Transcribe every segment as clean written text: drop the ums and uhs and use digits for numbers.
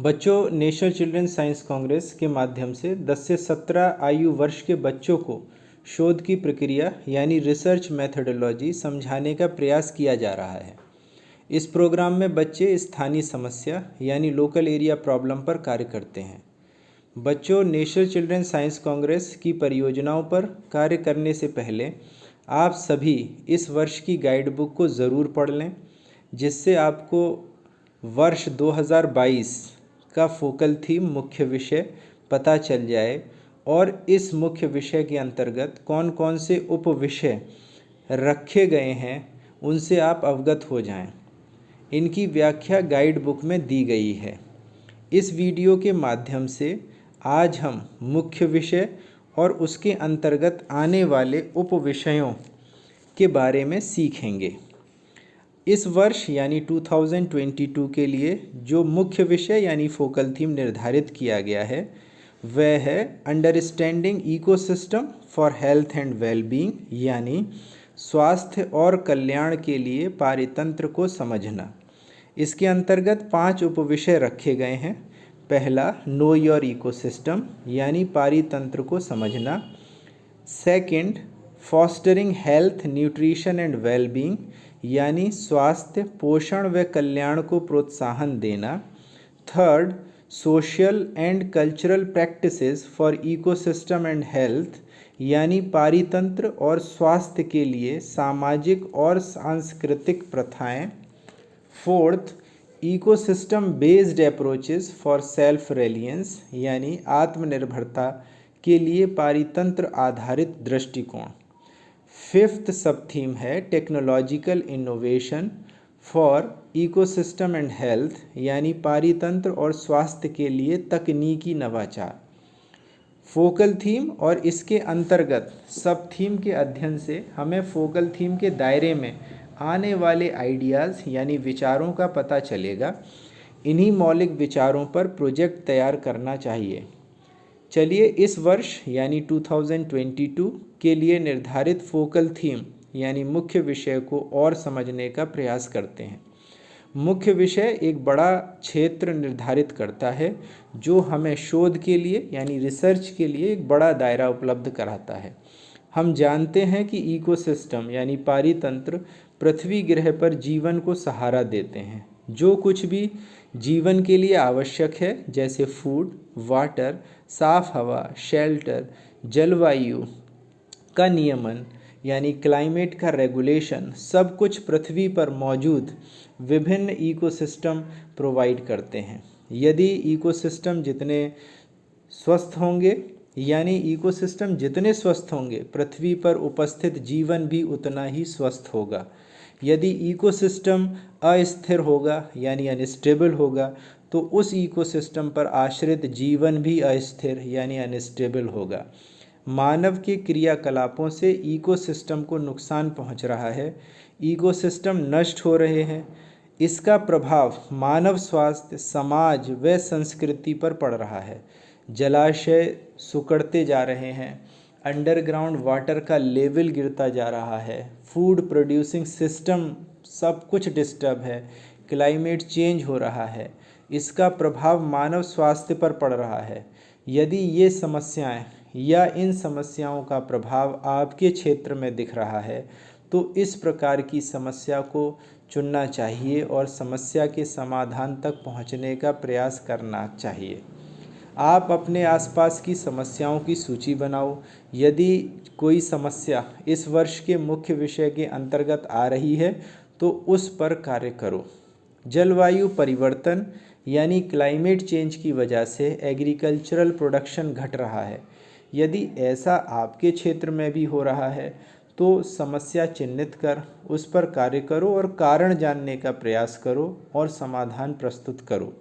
बच्चों, national children science Congress के माध्यम से 10 से 17 आयु वर्ष के बच्चों को शोध की प्रक्रिया यानी रिसर्च मेथडोलॉजी समझाने का प्रयास किया जा रहा है। इस प्रोग्राम में बच्चे स्थानीय समस्या यानी लोकल एरिया प्रॉब्लम पर कार्य करते हैं। बच्चों, नेशनल चिल्ड्रन साइंस कांग्रेस की परियोजनाओं पर कार्य करने से पहले आप सभी इस वर्ष की गाइड बुक को ज़रूर पढ़ लें, जिससे आपको वर्ष 2022 का फोकल थीम मुख्य विषय पता चल जाए और इस मुख्य विषय के अंतर्गत कौन कौन से उप विषय रखे गए हैं उनसे आप अवगत हो जाएं। इनकी व्याख्या गाइड बुक में दी गई है। इस वीडियो के माध्यम से आज हम मुख्य विषय और उसके अंतर्गत आने वाले उप विषयों के बारे में सीखेंगे। इस वर्ष यानी 2022 के लिए जो मुख्य विषय यानी फोकल थीम निर्धारित किया गया है वह है understanding ecosystem for health and wellbeing, यानी स्वास्थ्य और कल्याण के लिए पारितंत्र को समझना। इसके अंतर्गत 5 उपविषय रखे गए हैं। पहला, नो योर इकोसिस्टम यानी पारितंत्र को समझना। Second, fostering health, nutrition and wellbeing यानी स्वास्थ्य, पोषण व कल्याण को प्रोत्साहन देना। Third, social and cultural practices for ecosystem and health यानी पारितंत्र और स्वास्थ्य के लिए सामाजिक और सांस्कृतिक प्रथाएं। Fourth, ecosystem based approaches for self reliance यानी आत्मनिर्भरता के लिए पारितंत्र आधारित दृष्टिकोण। फिफ्थ सब थीम है technological innovation for ecosystem and health यानी पारितंत्र और स्वास्थ्य के लिए तकनीकी नवाचार। फोकल थीम और इसके अंतर्गत सब थीम के अध्ययन से हमें फोकल थीम के दायरे में आने वाले आइडियाज़ यानी विचारों का पता चलेगा। इन्हीं मौलिक विचारों पर प्रोजेक्ट तैयार करना चाहिए। चलिए इस वर्ष यानी 2022 के लिए निर्धारित फोकल थीम यानी मुख्य विषय को और समझने का प्रयास करते हैं। मुख्य विषय एक बड़ा क्षेत्र निर्धारित करता है जो हमें शोध के लिए यानी रिसर्च के लिए एक बड़ा दायरा उपलब्ध कराता है। हम जानते हैं कि इकोसिस्टम यानी पारितंत्र पृथ्वी ग्रह पर जीवन को सहारा देते हैं। जो कुछ भी जीवन के लिए आवश्यक है जैसे फूड, वाटर, साफ हवा, शेल्टर, जलवायु का नियमन यानी क्लाइमेट का रेगुलेशन, सब कुछ पृथ्वी पर मौजूद विभिन्न इकोसिस्टम प्रोवाइड करते हैं। यदि इकोसिस्टम जितने स्वस्थ होंगे यानी इकोसिस्टम जितने स्वस्थ होंगे पृथ्वी पर उपस्थित जीवन भी उतना ही स्वस्थ होगा। यदि इकोसिस्टम अस्थिर होगा यानी अनस्टेबल होगा तो उस इकोसिस्टम पर आश्रित जीवन भी अस्थिर यानी अनस्टेबल होगा। मानव के क्रियाकलापों से इकोसिस्टम को नुकसान पहुंच रहा है, इकोसिस्टम नष्ट हो रहे हैं। इसका प्रभाव मानव स्वास्थ्य, समाज व संस्कृति पर पड़ रहा है। जलाशय सिकुड़ते जा रहे हैं, अंडरग्राउंड वाटर का लेवल गिरता जा रहा है, फूड प्रोड्यूसिंग सिस्टम सब कुछ डिस्टर्ब है, क्लाइमेट चेंज हो रहा है। इसका प्रभाव मानव स्वास्थ्य पर पड़ रहा है। यदि ये समस्याएं या इन समस्याओं का प्रभाव आपके क्षेत्र में दिख रहा है तो इस प्रकार की समस्या को चुनना चाहिए और समस्या के समाधान तक पहुंचने का प्रयास करना चाहिए। आप अपने आसपास की समस्याओं की सूची बनाओ। यदि कोई समस्या इस वर्ष के मुख्य विषय के अंतर्गत आ रही है तो उस पर कार्य करो। जलवायु परिवर्तन यानी क्लाइमेट चेंज की वजह से एग्रीकल्चरल प्रोडक्शन घट रहा है। यदि ऐसा आपके क्षेत्र में भी हो रहा है तो समस्या चिन्हित कर उस पर कार्य करो और कारण जानने का प्रयास करो और समाधान प्रस्तुत करो।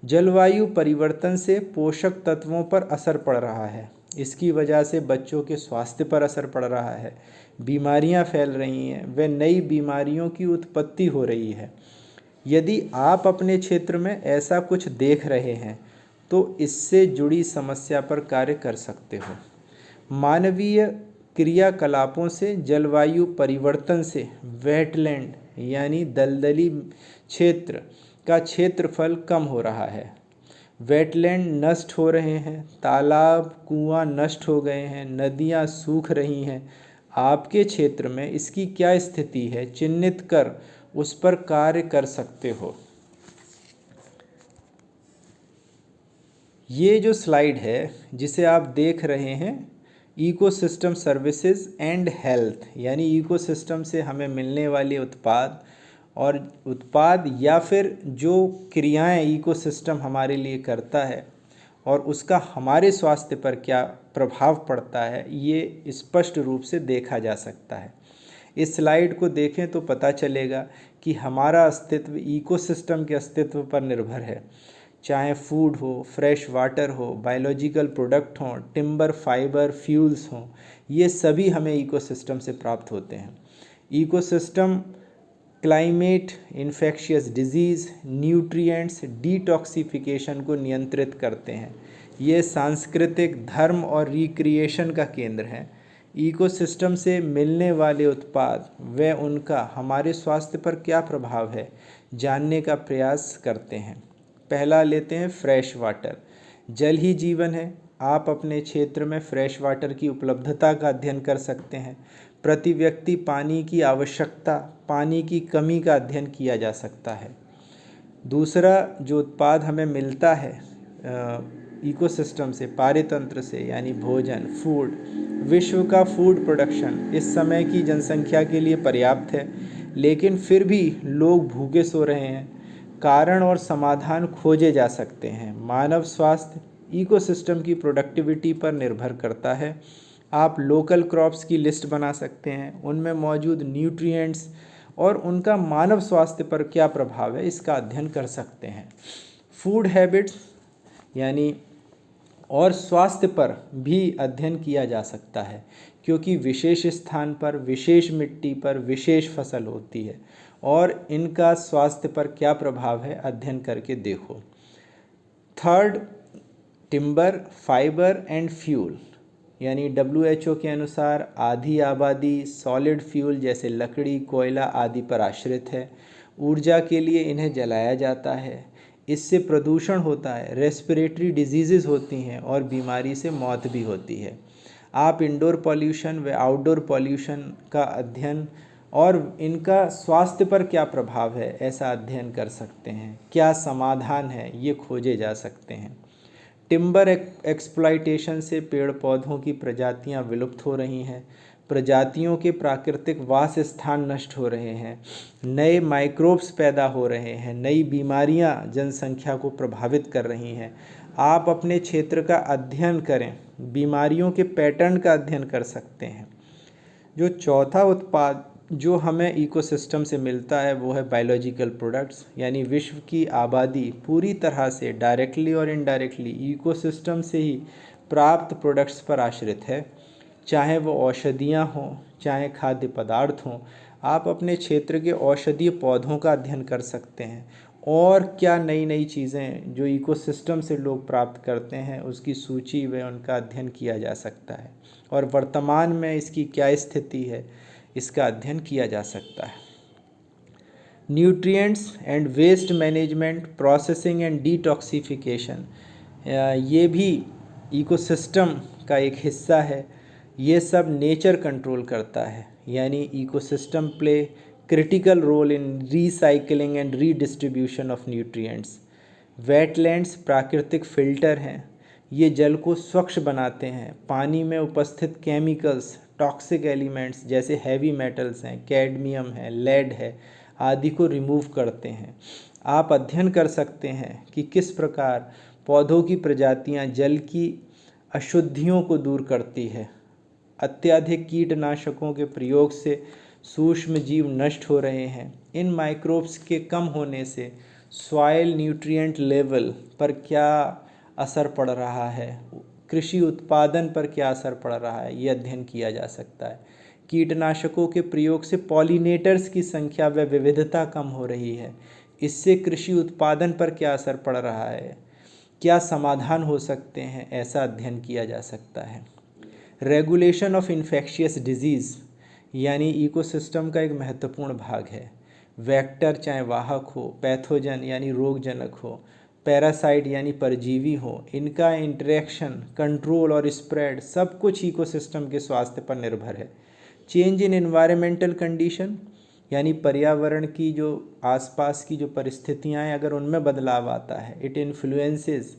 जलवायु परिवर्तन से पोषक तत्वों पर असर पड़ रहा है। इसकी वजह से बच्चों के स्वास्थ्य पर असर पड़ रहा है, बीमारियां फैल रही हैं व नई बीमारियों की उत्पत्ति हो रही है। यदि आप अपने क्षेत्र में ऐसा कुछ देख रहे हैं तो इससे जुड़ी समस्या पर कार्य कर सकते हो। मानवीय क्रियाकलापों से जलवायु परिवर्तन से वेटलैंड यानी दलदली क्षेत्र का क्षेत्रफल कम हो रहा है। वेटलैंड नष्ट हो रहे हैं, तालाब कुआं नष्ट हो गए हैं, नदियां सूख रही हैं। आपके क्षेत्र में इसकी क्या स्थिति है, चिन्हित कर उस पर कार्य कर सकते हो। ये जो स्लाइड है जिसे आप देख रहे हैं, इकोसिस्टम सर्विसेज एंड हेल्थ, यानी इकोसिस्टम से हमें मिलने वाले उत्पाद या फिर जो क्रियाएं इकोसिस्टम हमारे लिए करता है और उसका हमारे स्वास्थ्य पर क्या प्रभाव पड़ता है, ये स्पष्ट रूप से देखा जा सकता है। इस स्लाइड को देखें तो पता चलेगा कि हमारा अस्तित्व इकोसिस्टम के अस्तित्व पर निर्भर है। चाहे फूड हो, फ्रेश वाटर हो, बायोलॉजिकल प्रोडक्ट हों, टिम्बर, फाइबर, फ्यूल्स हों, ये सभी हमें इकोसिस्टम से प्राप्त होते हैं। Ecosystem climate, infectious disease, nutrients, detoxification को नियंत्रित करते हैं। ये सांस्कृतिक, धर्म और रिक्रिएशन का केंद्र है। इकोसिस्टम से मिलने वाले उत्पाद व उनका हमारे स्वास्थ्य पर क्या प्रभाव है, जानने का प्रयास करते हैं। पहला लेते हैं फ्रेश वाटर। जल ही जीवन है। आप अपने क्षेत्र में फ्रेश वाटर की उपलब्धता का अध्ययन कर सकते हैं। प्रति व्यक्ति पानी की आवश्यकता, पानी की कमी का अध्ययन किया जा सकता है। दूसरा जो उत्पाद हमें मिलता है इकोसिस्टम से, पारितंत्र से, यानी भोजन, फूड। विश्व का फूड प्रोडक्शन इस समय की जनसंख्या के लिए पर्याप्त है, लेकिन फिर भी लोग भूखे सो रहे हैं। कारण और समाधान खोजे जा सकते हैं। मानव स्वास्थ्य इकोसिस्टम की प्रोडक्टिविटी पर निर्भर करता है। आप लोकल क्रॉप्स की लिस्ट बना सकते हैं, उनमें मौजूद न्यूट्रिएंट्स और उनका मानव स्वास्थ्य पर क्या प्रभाव है, इसका अध्ययन कर सकते हैं। फूड हैबिट्स यानी और स्वास्थ्य पर भी अध्ययन किया जा सकता है, क्योंकि विशेष स्थान पर, विशेष मिट्टी पर विशेष फसल होती है और इनका स्वास्थ्य पर क्या प्रभाव है, अध्ययन करके देखो। Third, timber, fibre and fuel, यानी WHO के अनुसार आधी आबादी सॉलिड फ्यूल जैसे लकड़ी, कोयला आदि पर आश्रित है। ऊर्जा के लिए इन्हें जलाया जाता है। इससे प्रदूषण होता है, रेस्पिरेटरी डिजीज़ होती हैं और बीमारी से मौत भी होती है। आप इंडोर पॉल्यूशन व आउटडोर पॉल्यूशन का अध्ययन और इनका स्वास्थ्य पर क्या प्रभाव है, ऐसा अध्ययन कर सकते हैं। क्या समाधान है, ये खोजे जा सकते हैं। टिम्बर एक्सप्लॉयटेशन से पेड़ पौधों की प्रजातियां विलुप्त हो रही हैं। प्रजातियों के प्राकृतिक वास स्थान नष्ट हो रहे हैं। नए माइक्रोब्स पैदा हो रहे हैं। नई बीमारियां जनसंख्या को प्रभावित कर रही हैं। आप अपने क्षेत्र का अध्ययन करें, बीमारियों के पैटर्न का अध्ययन कर सकते हैं। जो चौथा उत्पाद जो हमें इकोसिस्टम से मिलता है वो है बायोलॉजिकल प्रोडक्ट्स, यानी विश्व की आबादी पूरी तरह से डायरेक्टली और इनडायरेक्टली इकोसिस्टम से ही प्राप्त प्रोडक्ट्स पर आश्रित है। चाहे वो औषधियाँ हों, चाहे खाद्य पदार्थ हों। आप अपने क्षेत्र के औषधीय पौधों का अध्ययन कर सकते हैं और क्या नई नई चीज़ें जो इकोसिस्टम से लोग प्राप्त करते हैं उसकी सूची व उनका अध्ययन किया जा सकता है और वर्तमान में इसकी क्या स्थिति है, इसका अध्ययन किया जा सकता है। Nutrients and waste management, processing and detoxification, ये भी इकोसिस्टम का एक हिस्सा है। ये सब नेचर कंट्रोल करता है, यानी ecosystem play critical role in recycling and redistribution of nutrients. Wetlands प्राकृतिक फिल्टर हैं, ये जल को स्वच्छ बनाते हैं। पानी में उपस्थित केमिकल्स, टॉक्सिक एलिमेंट्स जैसे हैवी मेटल्स हैं, कैडमियम है, लेड है आदि को रिमूव करते हैं। आप अध्ययन कर सकते हैं कि किस प्रकार पौधों की प्रजातियां जल की अशुद्धियों को दूर करती है। अत्यधिक कीटनाशकों के प्रयोग से सूक्ष्म जीव नष्ट हो रहे हैं। इन माइक्रोब्स के कम होने से सॉइल न्यूट्रिएंट लेवल पर क्या असर पड़ रहा है, कृषि उत्पादन पर क्या असर पड़ रहा है, ये अध्ययन किया जा सकता है। कीटनाशकों के प्रयोग से पॉलिनेटर्स की संख्या व विविधता कम हो रही है, इससे कृषि उत्पादन पर क्या असर पड़ रहा है, क्या समाधान हो सकते हैं, ऐसा अध्ययन किया जा सकता है। रेगुलेशन ऑफ इन्फेक्शियस डिजीज़, यानी इकोसिस्टम का एक महत्वपूर्ण भाग है। वेक्टर चाहे वाहक हो, पैथोजन यानी रोगजनक हो, पैरासाइट यानी परजीवी हो, इनका इंटरेक्शन, कंट्रोल और स्प्रेड सब कुछ इकोसिस्टम के स्वास्थ्य पर निर्भर है। चेंज इन एनवायरमेंटल कंडीशन यानी पर्यावरण की जो आसपास की जो परिस्थितियाँ हैं अगर उनमें बदलाव आता है, it influences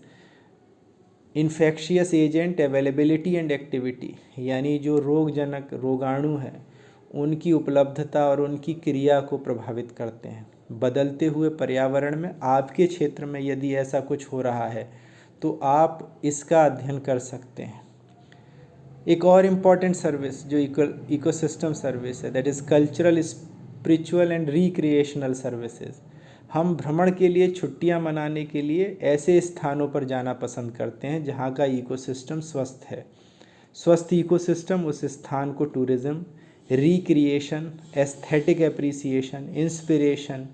infectious agent availability and activity यानी जो रोगजनक रोगाणु हैं उनकी उपलब्धता और उनकी क्रिया को प्रभावित करते हैं। बदलते हुए पर्यावरण में आपके क्षेत्र में यदि ऐसा कुछ हो रहा है तो आप इसका अध्ययन कर सकते हैं। एक और इम्पॉर्टेंट सर्विस जो इकोसिस्टम सर्विस है, that is cultural, spiritual and recreational services. हम भ्रमण के लिए, छुट्टियां मनाने के लिए ऐसे स्थानों पर जाना पसंद करते हैं जहां का इकोसिस्टम स्वस्थ है। स्वस्थ इकोसिस्टम उस स्थान को tourism, recreation, aesthetic appreciation, inspiration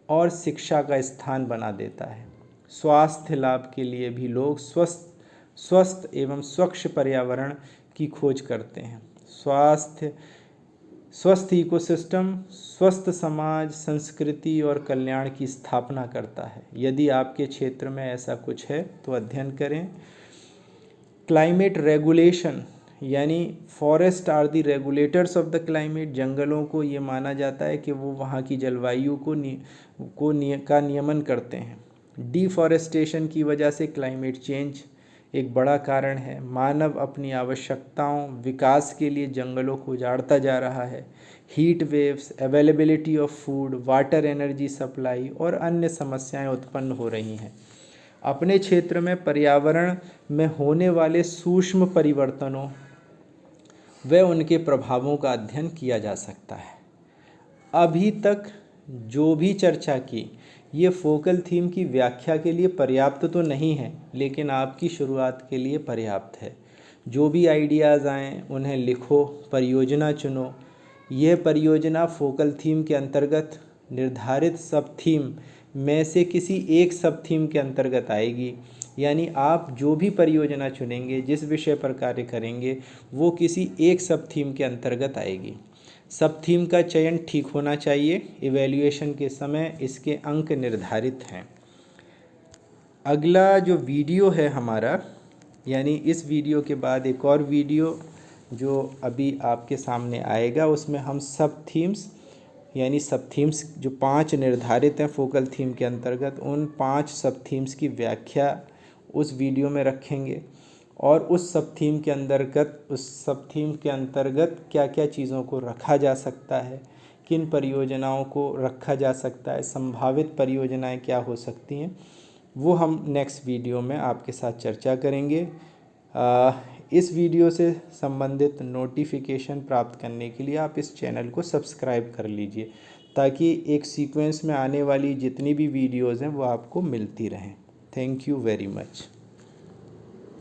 और शिक्षा का स्थान बना देता है। स्वास्थ्य लाभ के लिए भी लोग स्वस्थ एवं स्वच्छ पर्यावरण की खोज करते हैं। स्वस्थ इकोसिस्टम स्वस्थ समाज, संस्कृति और कल्याण की स्थापना करता है। यदि आपके क्षेत्र में ऐसा कुछ है तो अध्ययन करें। क्लाइमेट रेगुलेशन यानी forest are the regulators of the climate. जंगलों को ये माना जाता है कि वो वहाँ की जलवायु का नियमन करते हैं। डिफॉरेस्टेशन की वजह से क्लाइमेट चेंज एक बड़ा कारण है। मानव अपनी आवश्यकताओं, विकास के लिए जंगलों को उजाड़ता जा रहा है। Heat waves, availability of food, water energy supply और अन्य समस्याएं उत्पन्न हो रही हैं। अपने क्षेत्र में पर्यावरण में होने वाले सूक्ष्म परिवर्तनों व उनके प्रभावों का अध्ययन किया जा सकता है। अभी तक जो भी चर्चा की ये फोकल थीम की व्याख्या के लिए पर्याप्त तो नहीं है, लेकिन आपकी शुरुआत के लिए पर्याप्त है। जो भी आइडियाज़ आएँ उन्हें लिखो, परियोजना चुनो। यह परियोजना फोकल थीम के अंतर्गत निर्धारित सब थीम में से किसी एक सब थीम के अंतर्गत आएगी। यानी आप जो भी परियोजना चुनेंगे, जिस विषय पर कार्य करेंगे, वो किसी एक सब थीम के अंतर्गत आएगी। सब थीम का चयन ठीक होना चाहिए। इवैल्यूएशन के समय इसके अंक निर्धारित हैं। अगला जो वीडियो है हमारा, यानी इस वीडियो के बाद एक और वीडियो जो अभी आपके सामने आएगा, उसमें हम सब थीम्स यानी सब थीम्स जो 5 निर्धारित हैं फोकल थीम के अंतर्गत, उन 5 सब थीम्स की व्याख्या उस वीडियो में रखेंगे और उस सब थीम के अंतर्गत क्या क्या चीज़ों को रखा जा सकता है, किन परियोजनाओं को रखा जा सकता है, संभावित परियोजनाएं क्या हो सकती हैं, वो हम नेक्स्ट वीडियो में आपके साथ चर्चा करेंगे। इस वीडियो से संबंधित नोटिफिकेशन प्राप्त करने के लिए आप इस चैनल को सब्सक्राइब कर लीजिए, ताकि एक सीक्वेंस में आने वाली जितनी भी वीडियोज़ हैं वो आपको मिलती रहें। Thank you very much.